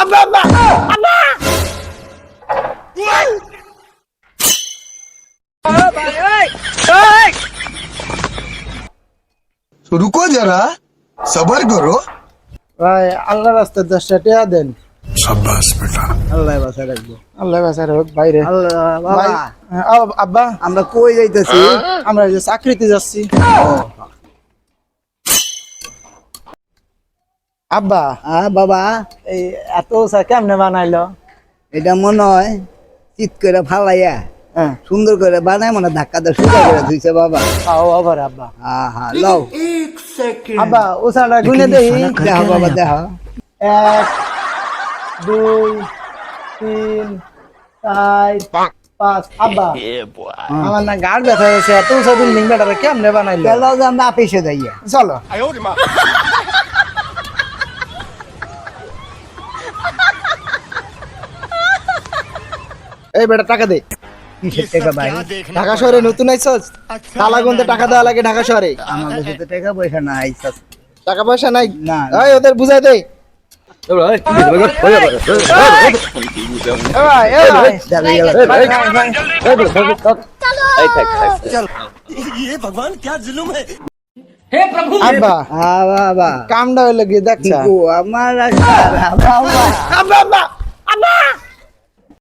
আব্বা আব্বা আব্বা रुको जरा सबर करो। ভাই আল্লাহ রাস্তায় 10টা টাকা দেন। शाबाश बेटा। আল্লাহ বাঁচায় রাখবো। আল্লাহ বাঁচার হোক বাইরে। আল্লাহ বাবা ভাই, আব্বা আমরা কই যাইতেছি? আমরা যে চাকরিতে যাচ্ছি। আব্বা বাবা এই এত চা কেমনে বানাইলো? এটা মনে হয় চিৎ করে ফালাইয়া হ্যাঁ সুন্দর করে বানায় মনে হয় ধাক্কা দিয়ে সোজা করে ধুইছে বাবা। খাও আবার আব্বা। হ্যাঁ লও আব্বা ও চাটা গুনে দেই। দেখো বাবা দেখো 1 2 3 4 5 আব্বা আমার না গাড় ব্যথা হয়েছে এত উঁচা বিল্ডিং বেটারে কেমনে বানাইলো? চলো যে আমরা অফিসে যাইয়া চলো এই বেটা টাকা দে। কিসের টাকা ভাই? ঢাকা শহরে নতুন আইছস, তালাগন্ধে টাকা দেওয়া লাগে ঢাকা শহরে। আমার কাছে তো টাকা পয়সা নাই। টাকা পয়সা নাই? না। এই ওদের বুঝাই দে। এই ভাই, এই ভাই। যাবে গেল আব্বা বাবা কামটা হইলো কি দেখছা? ও আমার বাবা আব্বা আব্বা